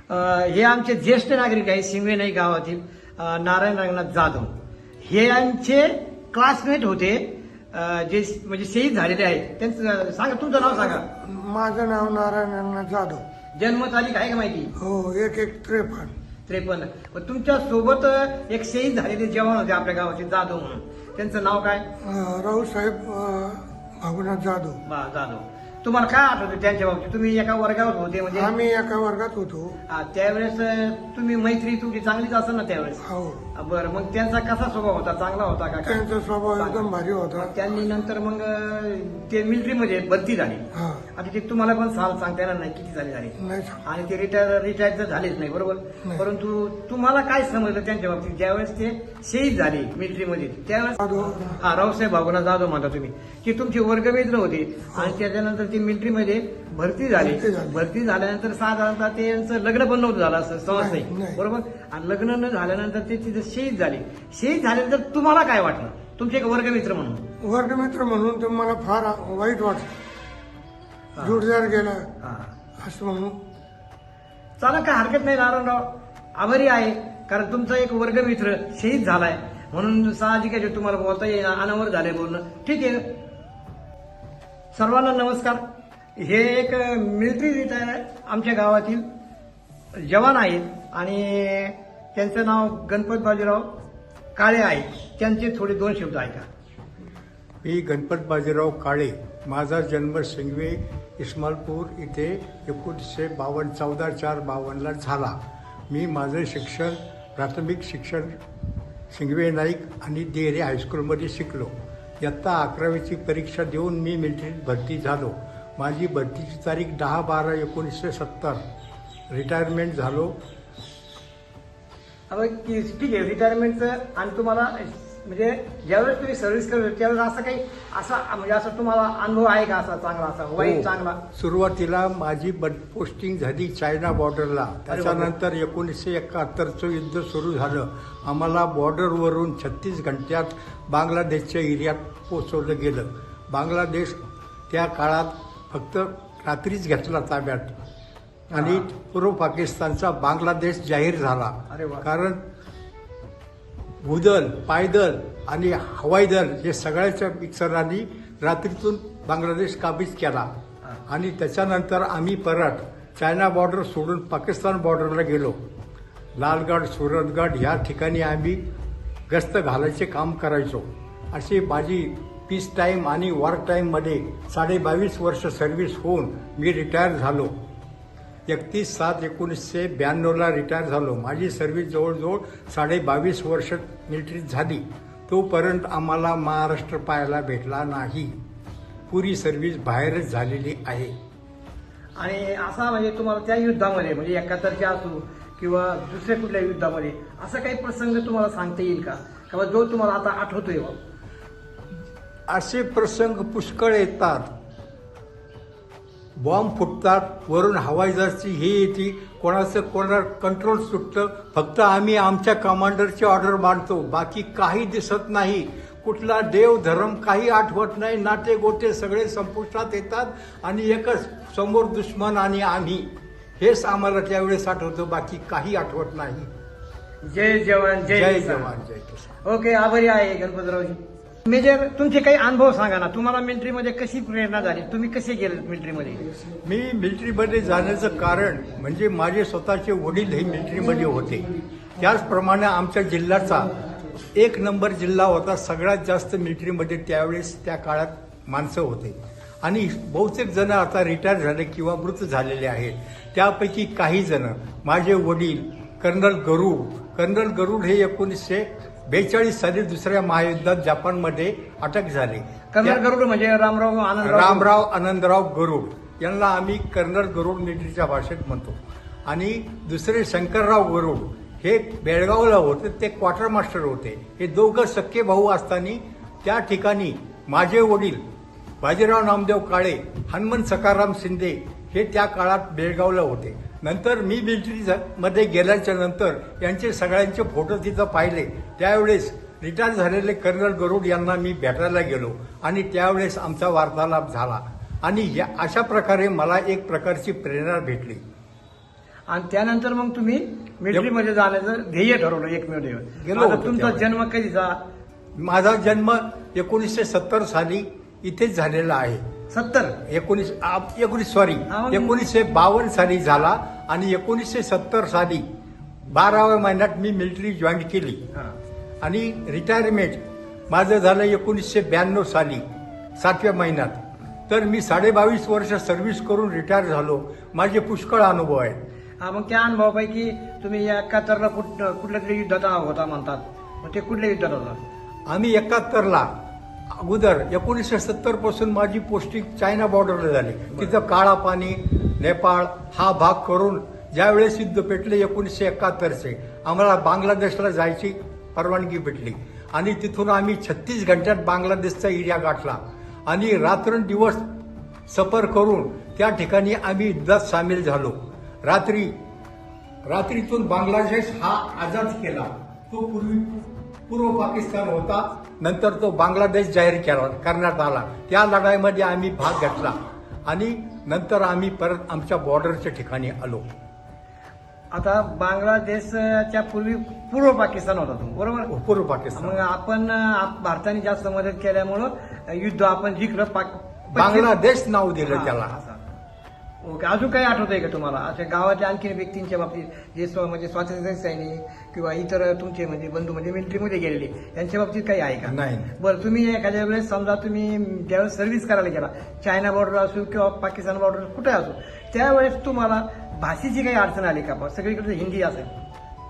हे आमचे ज्येष्ठ नागरिक आहेत सिंगवेनाई गावातील नारायण रंगनाथ जाधव. हे आमचे क्लासमेट होते जे म्हणजे शहीद झालेले आहेत. त्यांचं सांगा, तुमचं नाव सांगा. माझं नाव नारायण रंगनाथ जाधव. जन्मतारीख आहे का माहिती? हो, 1153. 53. पण तुमच्या सोबत एक शहीद झालेले जवान होते आपल्या गावाचे जाधव म्हणून. त्यांचं नाव काय? रावसाहेब भागुनाथ जाधव. जाधव. तुम्हाला काय आठवतं त्यांच्या बाबतीत? तुम्ही एका वर्गावर होते म्हणजे? आम्ही एका वर्गात होतो. त्यावेळेस तुम्ही मैत्री तुमची चांगलीच असेल ना त्यावेळेस? हो. बरं, मग त्यांचा कसा स्वभाव होता? चांगला होता का? त्यांचा स्वभाव एकदम भारी होता. त्यांनी नंतर मग ते मिलिटरीमध्ये भरती झाली. हा. आता ते तुम्हाला पण साल सांगता येणार नाही किती झाली. नाही. आणि ते रिटायर तर झालेच नाही, बरोबर? नाही. परंतु तुम्हाला काय समजलं त्यांच्या बाबतीत ज्यावेळेस ते शहीद झाले मिलिटरीमध्ये त्यावेळेस? हा, रावसाहेब भागुनाथ जाधव म्हणता तुम्ही, की तुमचे वर्गमित्र होते आणि त्याच्यानंतर ते मिलिटरीमध्ये भरती झाली. भरती झाल्यानंतर साधारणतः ते यांचं लग्न पण नव्हतं झालं असं समज नाही, बरोबर? आणि लग्न न झाल्यानंतर ते तिथे शहीद झाले. शहीद झाल्यानंतर तुम्हाला काय वाटलं तुमचे एक वर्गमित्र म्हणून? वर्गमित्र म्हणून तर मला फार वाईट वाटलं. जोडदार गेला असं म्हणून. चला, काय हरकत नाही नारायणराव, आभारी आहे. कारण तुमचा एक वर्गमित्र शहीद झालाय म्हणून साहजिक आहे तुम्हाला बोलता येईल, अनावर झालंय बोलणं. ठीक आहे. सर्वांना नमस्कार. हे एक मिलिटरी रिटायर आमच्या गावातील जवान आहेत आणि त्यांचं नाव गणपत बाजीराव काळे आहे. त्यांचे थोडे 2 शब्द ऐका. मी गणपत बाजीराव काळे. माझा जन्म सिंगवे इस्मालपूर इथे 1952 14/4/52 झाला. मी माझं शिक्षण प्राथमिक शिक्षण सिंगवे नाईक आणि देहरे हायस्कूलमध्ये शिकलो. इयत्ता 11वीची परीक्षा देऊन मी मिलिटरीत भरती झालो. माझी भरतीची तारीख 10/12/1970. रिटायरमेंट झालो. ठीक आहे, रिटायरमेंटचं. आणि तुम्हाला म्हणजे ज्यावेळेस तुम्ही सर्व्हिस करत होते त्यावेळेस असं काही म्हणजे असं तुम्हाला अनुभव आहे का असा चांगला, असा वाईट चांगला? सुरुवातीला माझी पोस्टिंग झाली चायना बॉर्डरला. त्याच्यानंतर 1971चं युद्ध सुरू झालं. आम्हाला बॉर्डरवरून 36 घंट्यात बांगलादेशच्या एरियात पोचवलं गेलं. बांगलादेश त्या काळात फक्त रात्रीच घेतला ताब्यात आणि पूर्व पाकिस्तानचा बांगलादेश जाहीर झाला. कारण भूदल, पायदल आणि हवाई दल हे सगळ्याच्या मिक्सरांनी रात्रीतून बांगलादेश काबीज केला. आणि त्याच्यानंतर आम्ही परत चायना बॉर्डर सोडून पाकिस्तान बॉर्डरला गेलो. लालगड, सुरतगड ह्या ठिकाणी आम्ही गस्त घालायचे काम करायचो. अशी माझी पीस टाईम आणि वॉर टाईममध्ये 22.5 वर्ष सर्व्हिस होऊन मी रिटायर झालो. 31/7/1992ला रिटायर झालो. माझी सर्व्हिस जवळजवळ 22.5 वर्ष मिलिटरीत झाली. तोपर्यंत आम्हाला महाराष्ट्र पाहायला भेटला नाही. पुरी सर्व्हिस बाहेरच झालेली आहे. आणि असा म्हणजे तुम्हाला त्या युद्धामध्ये म्हणजे 71च्या असू किंवा दुसऱ्या कुठल्या युद्धामध्ये असा काही प्रसंग तुम्हाला सांगता येईल का, किंवा जो तुम्हाला आता आठवतोय? असे प्रसंग पुष्कळ येतात. बॉम्ब फुटतात, वरून हवाई जहाजची हे येते, कोणाला कंट्रोल सुटतं. फक्त आम्ही आमच्या कमांडरची ऑर्डर मानतो, बाकी काही दिसत नाही. कुठला देव धर्म काही आठवत नाही. नाते गोते सगळे संपुष्टात येतात आणि एकच समोर दुश्मन आणि आम्ही, हेच आम्हाला त्यावेळेस आठवतं, बाकी काही आठवत नाही. जय जवान जय जवान जय किसान. ओके, आभारी आहे गणपतरावजी. मेजर, तुमचे काही अनुभव सांगा ना. तुम्हाला मिलिटरीमध्ये कशी प्रेरणा झाली? तुम्ही कसे गेले मिलिटरीमध्ये? मी मिलिटरीमध्ये जाण्याचं कारण म्हणजे माझे स्वतःचे वडील हे मिलिटरीमध्ये होते. त्याचप्रमाणे आमच्या जिल्ह्याचा 1 नंबर जिल्हा होता. सगळ्यात जास्त मिलिटरीमध्ये त्यावेळेस त्या काळात माणसं होते आणि बहुतेक जण आता रिटायर झाले किंवा मृत झालेले आहेत. त्यापैकी काही जण माझे वडील कर्नल गरुड हे 1942 साली दुसऱ्या महायुद्धात जपानमध्ये अटक झाले. कर्नल गरुड म्हणजे रामराव आनंदराव गरुड यांना आम्ही कर्नल गरुड मिलिटरीच्या भाषेत म्हणतो. आणि दुसरे शंकरराव गरुड हे बेळगावला होते, ते क्वार्टर मास्टर होते. हे दोघं सख्खे भाऊ असताना त्या ठिकाणी माझे वडील बाजीराव नामदेव काळे, हनुमंत सखाराम शिंदे हे त्या काळात बेळगावला होते. नंतर मी मिलिटरीमध्ये गेल्याच्या नंतर यांचे सगळ्यांचे फोटो तिथं पाहिले. त्यावेळेस रिटायर झालेले कर्नल गरुड यांना मी भेटायला गेलो आणि त्यावेळेस आमचा वार्तालाप झाला आणि अशा प्रकारे मला एक प्रकारची प्रेरणा भेटली. आणि त्यानंतर मग तुम्ही मिलिटरीमध्ये जाण्याचं ध्येय ठरवलं एकमेव ध्येय. गेलो आता होतो तुमचा त्यावेळी. जन्म कधीचा? माझा जन्म 1970 साली इथेच झालेला आहे. 70. 1952 साली झाला आणि 1970 साली 12व्या महिन्यात मी मिलिटरी जॉईन केली आणि रिटायरमेंट माझं झालं 1992 साली 7व्या महिन्यात. तर मी 22.5 वर्ष सर्व्हिस करून रिटायर झालो. माझे पुष्कळ अनुभव आहेत. हा, मग त्या अनुभवापैकी तुम्ही 71ला कुठल्या तरी युद्धात होता म्हणतात, मग ते कुठल्या युद्धात होता? आम्ही 71ला अगोदर 1970 पासून माझी पोस्टिंग चायना बॉर्डरला झाली. तिथं काळा पाणी, नेपाळ हा भाग करून ज्यावेळेस युद्ध पेटले 1971चे आम्हाला बांगलादेशला जायची परवानगी भेटली आणि तिथून आम्ही 36 घंट्यात बांगलादेशचा एरिया गाठला आणि रात्रंदिवस सफर करून त्या ठिकाणी आम्ही युद्धात सामील झालो. रात्रीतून बांगलादेश हा आझाद केला. तो पूर्वी पूर्व पाकिस्तान होता, नंतर तो बांगलादेश जाहीर करण्यात आला. त्या लढाईमध्ये आम्ही भाग घेतला आणि नंतर आम्ही परत आमच्या बॉर्डरच्या ठिकाणी आलो. आता बांगलादेशच्या पूर्वी पूर्व पाकिस्तान होता तो, बरोबर? पूर्व पाकिस्तान. मग आपण भारताने जास्त मदत केल्यामुळं युद्ध आपण जिंकलं. बांगलादेश नाव दिलं त्याला. ओके. अजून काही आठवतंय का तुम्हाला अशा गावातल्या आणखी व्यक्तींच्या बाबतीत जे म्हणजे स्वातंत्र्य सैनिक किंवा इतर तुमचे म्हणजे बंधू म्हणजे मिलिटरीमध्ये गेलेले त्यांच्या बाबतीत काही आहे का? नाही. बरं, तुम्ही एखाद्या वेळेस समजा तुम्ही ज्यावेळेस सर्व्हिस करायला गेला, चायना बॉर्डर असो किंवा पाकिस्तान बॉर्डर कुठे असो, त्यावेळेस तुम्हाला भाषेची काही अडचण आली का? सगळीकडे हिंदी असेल.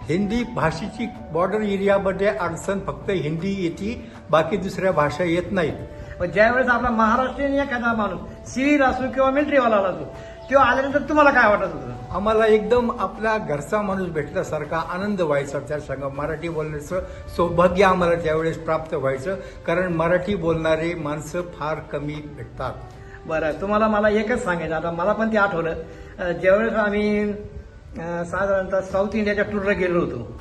हिंदी भाषेची बॉर्डर एरियामध्ये अडचण फक्त हिंदी येते, बाकी दुसऱ्या भाषा येत नाहीत. पण ज्यावेळेस आपला महाराष्ट्रीयन एखादा माणूस सिव्हिल असो किंवा मिलिटरीवाला असो, तेव्हा आल्यानंतर तुम्हाला काय वाटत होतं? आम्हाला एकदम आपला घरचा माणूस भेटल्यासारखा आनंद व्हायचा. त्या संग मराठी बोलण्याचं सौभाग्य आम्हाला त्यावेळेस प्राप्त व्हायचं, कारण मराठी बोलणारे माणसं फार कमी भेटतात. बरं, तुम्हाला मला एकच सांगायचं, आता मला पण ते आठवलं. ज्यावेळेस आम्ही साधारणतः साऊथ इंडियाच्या टूरला गेलो होतो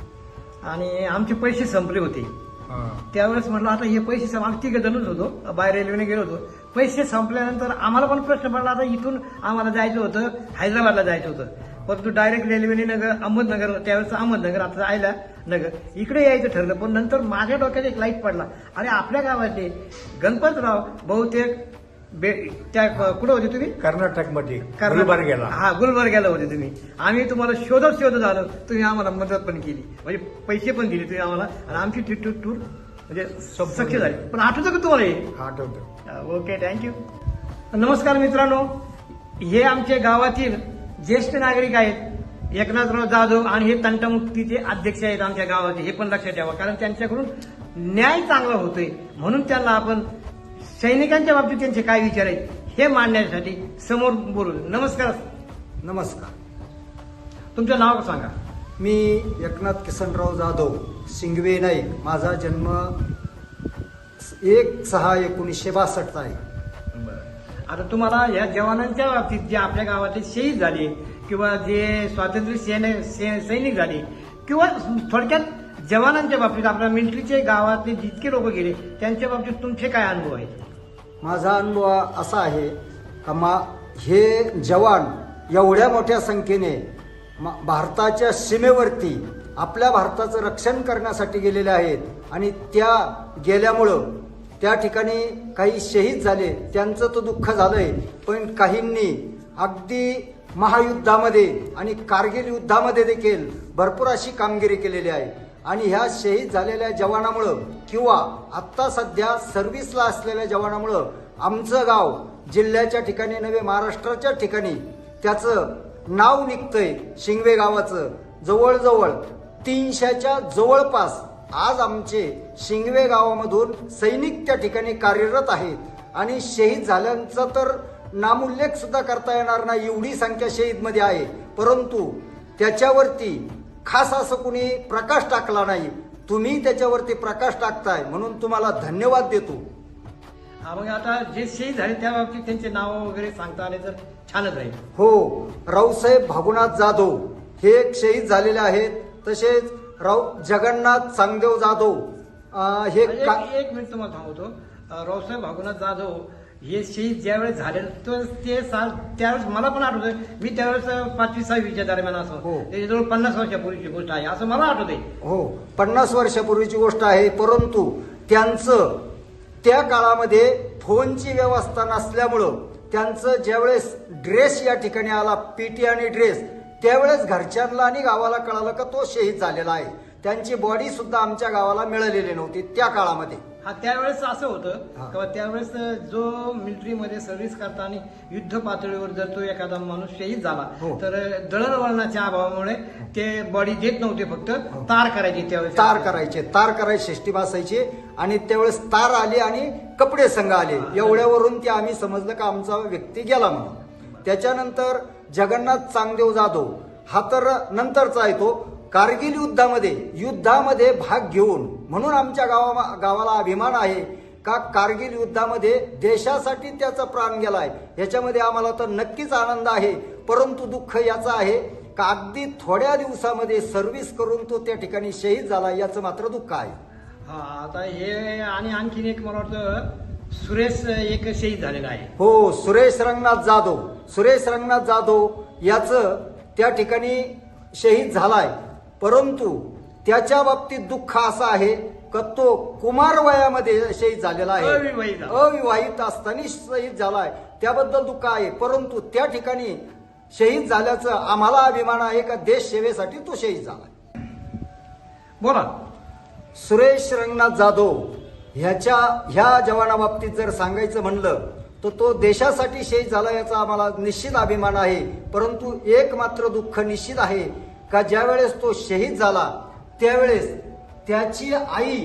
आणि आमचे पैसे संपले होते, त्यावेळेस म्हटलं आता हे पैसे आम्ही तिघजणच होतो, बाय रेल्वेने गेलो होतो. पैसे संपल्यानंतर आम्हाला पण प्रश्न पडला, आता इथून आम्हाला जायचं होतं हैदराबादला जायचं होतं, परंतु डायरेक्ट रेल्वेने अहमदनगर, त्यावेळेस अहमदनगर, आता जायला नगर, इकडे यायचं ठरलं. पण नंतर माझ्या डोक्यात एक लाईट पडला, अरे आपल्या गावातले गणपतराव बहुतेक त्या कुठं होते तुम्ही? कर्नाटकमध्ये गुलबर्ग्याला. हा, गुलबर्ग्याला होते तुम्ही. आम्ही तुम्हाला शोधत आलो, तुम्ही आम्हाला मदत पण केली, म्हणजे पैसे पण दिले तुम्ही आम्हाला आणि आमची टूर म्हणजे सक्सेस झाली. पण आठवतं का तुम्हाला हे? आठवतं. Okay, thank you. नमस्कार मित्रांनो, हे आमच्या गावातील ज्येष्ठ नागरिक आहेत एकनाथराव जाधव आणि हे तंटमुक्तीचे अध्यक्ष आहेत आमच्या गावाचे. हे पण लक्षात ठेवा, कारण त्यांच्याकडून न्याय चांगला होतोय म्हणून त्यांना आपण सैनिकांच्या बाबतीत त्यांचे काय विचार आहेत हे मांडण्यासाठी समोर बोलू. नमस्कार. नमस्कार. तुमचं नाव सांगा. मी एकनाथ किसनराव जाधव, शिंगवे नाईक. माझा जन्म 1/6/1962 आहे. आता तुम्हाला या जवानांच्या बाबतीत जे आपल्या गावातले शहीद झाले किंवा जे स्वातंत्र्य सैनिक झाले किंवा थोडक्यात जवानांच्या बाबतीत आपल्या मिलिटरीचे गावातले जितके लोक गेले त्यांच्या बाबतीत तुमचे काय अनुभव आहेत? माझा अनुभव असा आहे का हे जवान एवढ्या मोठ्या संख्येने भारताच्या सीमेवरती आपल्या भारताचं रक्षण करण्यासाठी गेलेले आहेत आणि त्या गेल्यामुळं त्या ठिकाणी काही शहीद झाले, त्यांचं तर दुःख झालंय, पण काहींनी अगदी महायुद्धामध्ये आणि कारगिल युद्धामध्ये देखील भरपूर अशी कामगिरी केलेली आहे. आणि ह्या शहीद झालेल्या जवानामुळं किंवा आत्ता सध्या सर्व्हिसला असलेल्या जवानामुळं आमचं गाव जिल्ह्याच्या ठिकाणी नव्हे महाराष्ट्राच्या ठिकाणी त्याचं नाव निघतंय. शिंगवे गावाचं जवळजवळ 300च्या जवळपास आज आमचे शिंगवे गावामधून सैनिक त्या ठिकाणी कार्यरत आहेत आणि शहीद झाल्यांचा तर नामोल्लेख सुद्धा करता येणार नाही, एवढी संख्या शहीदमध्ये आहे. परंतु त्याच्यावरती खास असं कुणी प्रकाश टाकला नाही. तुम्ही त्याच्यावरती प्रकाश टाकताय म्हणून तुम्हाला धन्यवाद देतो. हा, मग आता जे शहीद झाले त्या बाबतीत त्यांचे नाव वगैरे सांगता आले तर छानच राहील. हो, रावसाहेब भागुनाथ जाधव हे एक शहीद झालेले आहेत. तसेच जगन्नाथ चांगदेव जाधव हे एक मिनिट तुम्हाला सांगतो. रावसाहेब भागुनाथ जाधव हे शहीद ज्यावेळेस झाले तर ते साल त्यावेळेस मला पण आठवतं, मी त्यावेळेस 5वी-6वीच्या दरम्यान असो, हो. ते जवळ 50 वर्षापूर्वीची गोष्ट आहे असं मला आठवतंय. हो, 50 वर्षापूर्वीची गोष्ट आहे. परंतु त्यांचं त्या काळामध्ये फोनची व्यवस्था नसल्यामुळं त्यांचं ज्यावेळेस ड्रेस या ठिकाणी आला, पीटी आणि ड्रेस, त्यावेळेस घरच्यांना आणि गावाला कळालं का तो शहीद झालेला आहे. त्यांची बॉडी सुद्धा आमच्या गावाला मिळालेली नव्हती त्या काळामध्ये. हा, त्यावेळेस असं होतं हा. किंवा त्यावेळेस जो मिलिटरीमध्ये सर्व्हिस करताना युद्ध पातळीवर जर तो एखादा माणूस शहीद झाला हो. तर दळणवळणाच्या अभावामुळे ते बॉडी देत नव्हते, फक्त तार करायची त्यावेळेस. तार करायचे सिस्टीम असायचे आणि त्यावेळेस तार आली आणि कपडे संघ आले. एवढ्यावरून ते आम्ही समजलं का आमचा व्यक्ती गेला म्हणून. त्याच्यानंतर जगन्नाथ चांगदेव जाधव हा तर नंतरचा आहे. तो कारगिल युद्धामध्ये भाग घेऊन, म्हणून आमच्या गावाला अभिमान आहे का कारगिल युद्धामध्ये देशासाठी त्याचा प्राण गेलाय. याच्यामध्ये आम्हाला तर नक्कीच आनंद आहे. परंतु दुःख याचं आहे का अगदी थोड्या दिवसामध्ये सर्व्हिस करून तो त्या ठिकाणी शहीद झाला, याचं मात्र दुःख आहे. हा, आता हे आणि आणखीन एक मला वाटतं सुरेश एक शहीद झालेला आहे. हो, सुरेश रंगनाथ जाधव याचं त्या ठिकाणी शहीद झालाय. परंतु त्याच्या बाबतीत दुःख असं आहे का तो कुमार वयामध्ये शहीद झालेला आहे. अविवाहित असताना शहीद झालाय, त्याबद्दल दुःख आहे. परंतु त्या ठिकाणी शहीद झाल्याचं आम्हाला अभिमान आहे का देश सेवेसाठी तो शहीद झाला. बोला. सुरेश रंगनाथ जाधव ह्या जवानाबाबतीत जर सांगायचं म्हणलं तर तो देशासाठी शहीद झाला, याचा आम्हाला निश्चित अभिमान आहे. परंतु एक मात्र दुःख निश्चित आहे का ज्यावेळेस तो शहीद झाला त्यावेळेस त्याची आई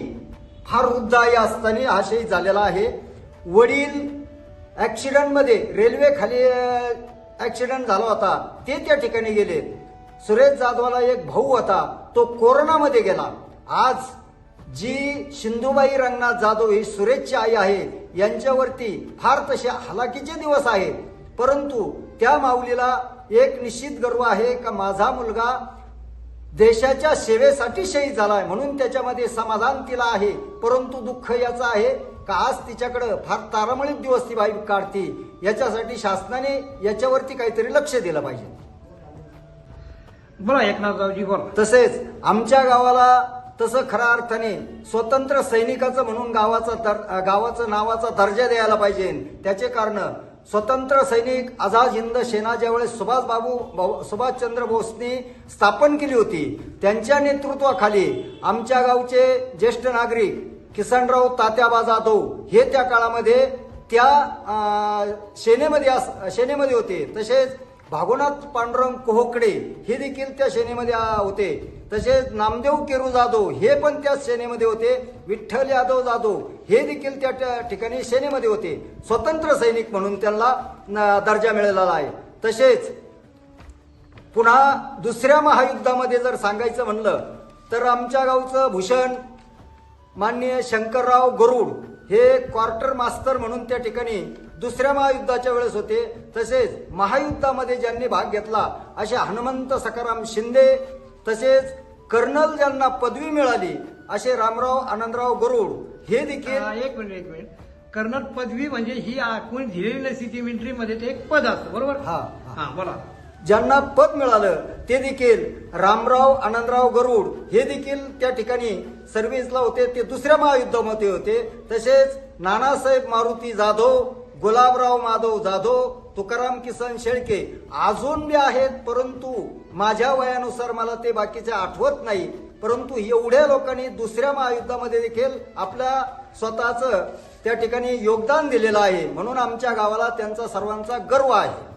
फार वृद्ध आई असताना हा शहीद झालेला आहे. वडील ऍक्सिडेंटमध्ये, रेल्वे खाली ऍक्सिडेंट झाला होता, ते त्या ठिकाणी गेले. सुरेश जाधवाला एक भाऊ होता, तो कोरोनामध्ये गेला. आज जी सिंधुबाई रंगनाथ जाधव ही सुरेशची आई आहे, यांच्यावरती फार तसे हलाखीचे दिवस आहेत. परंतु त्या माऊलीला एक निश्चित गर्व आहे का माझा मुलगा देशाच्या सेवेसाठी शहीद झालाय, म्हणून त्याच्यामध्ये समाधान तिला आहे. परंतु दुःख याचं आहे का आज तिच्याकडे फार तारामळीत दिवस ती बाई काढते. याच्यासाठी शासनाने याच्यावरती काहीतरी लक्ष दिलं पाहिजे. बोला एकनाथरावजी, बोला. तसेच आमच्या गावाला तसं खऱ्या अर्थाने स्वतंत्र सैनिकाचं म्हणून गावाचं नावाचा दर्जा द्यायला पाहिजे. त्याचे कारण स्वतंत्र सैनिक आझाद हिंद सेना ज्यावेळेस सुभाषचंद्र बोसनी स्थापन केली होती, त्यांच्या नेतृत्वाखाली आमच्या गावचे ज्येष्ठ नागरिक किसनराव तात्याबा जाधव हे त्या काळामध्ये त्या सेनेमध्ये होते. तसेच भागोनाथ पांडुरंग कोहकडे हे देखील त्या सेनेमध्ये होते. तसेच नामदेव केरू जाधव हे पण त्या सेनेमध्ये होते. विठ्ठल यादव जाधव हे देखील त्या ठिकाणी सेनेमध्ये होते. स्वतंत्र सैनिक म्हणून त्यांना दर्जा मिळालेला आहे. तसेच पुन्हा दुसऱ्या महायुद्धामध्ये जर सांगायचं म्हणलं तर आमच्या गावचं भूषण माननीय शंकरराव गरुड हे क्वार्टर मास्टर म्हणून त्या ठिकाणी दुसऱ्या महायुद्धाच्या वेळेस होते. तसेच महायुद्धामध्ये ज्यांनी भाग घेतला असे हनुमंत सखाराम शिंदे, तसेच कर्नल ज्यांना पदवी मिळाली असे रामराव आनंदराव गरुड हे देखील. एक मिनिट. कर्नल पदवी म्हणजे ही कोणी दिलेली नसती, ती मिलिटरीमध्ये ते एक पद असतं, बरोबर. हा, बोला. ज्यांना पद मिळालं ते देखील रामराव आनंदराव गरुड हे देखील त्या ठिकाणी सर्व्हिसला होते. ते दुसऱ्या महायुद्धामध्ये होते. तसेच नानासाहेब मारुती जाधव, गुलाबराव माधव जाधव, तुकाराम किसन शेळके अजून बी आहेत. परंतु माझ्या वयानुसार मला ते बाकीचे आठवत नाही. परंतु एवढ्या लोकांनी दुसऱ्या महायुद्धामध्ये देखील आपल्या स्वतःचं त्या ठिकाणी योगदान दिलेलं आहे. म्हणून आमच्या गावाला त्यांचा सर्वांचा गर्व आहे.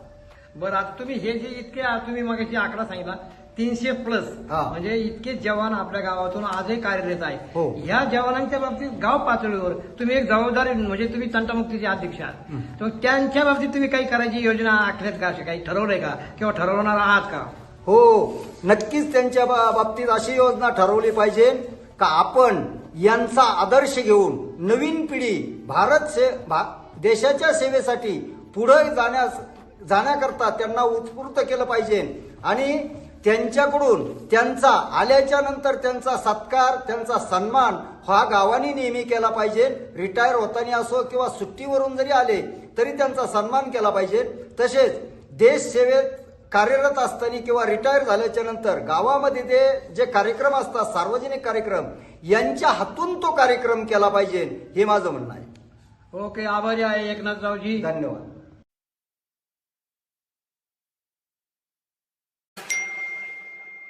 बरं, आता तुम्ही हे जे इतके तुम्ही मगाशी आकडा सांगितला 300+, हा. म्हणजे इतके जवान आपल्या गावातून आजही कार्यरत आहे. हो. ह्या जवानांच्या बाबतीत गाव पातळीवर तुम्ही एक जबाबदारी म्हणजे तुम्ही तंटामुक्तीचे अध्यक्ष आहात, तर त्यांच्या बाबतीत तुम्ही काही करायची योजना आखल्यात का, असे काही ठरवलंय का किंवा ठरवणार आहात का? हो, नक्कीच त्यांच्या बाबतीत अशी योजना ठरवली पाहिजे का आपण यांचा आदर्श घेऊन नवीन पिढी देशाच्या सेवेसाठी पुढे जाण्याकरता त्यांना उत्स्फूर्त केलं पाहिजे. आणि त्यांच्याकडून त्यांचा आल्याच्या नंतर त्यांचा सत्कार, त्यांचा सन्मान हा गावाने नेहमी केला पाहिजे. रिटायर होताना असो किंवा सुट्टीवरून जरी आले तरी त्यांचा सन्मान केला पाहिजे. तसेच देश सेवेत कार्यरत असताना किंवा रिटायर झाल्याच्या नंतर गावामध्ये ते जे कार्यक्रम असतात, सार्वजनिक कार्यक्रम, यांच्या हातून तो कार्यक्रम केला पाहिजे, हे माझं म्हणणं आहे. ओके, आभारी आहे एकनाथरावजी. धन्यवाद.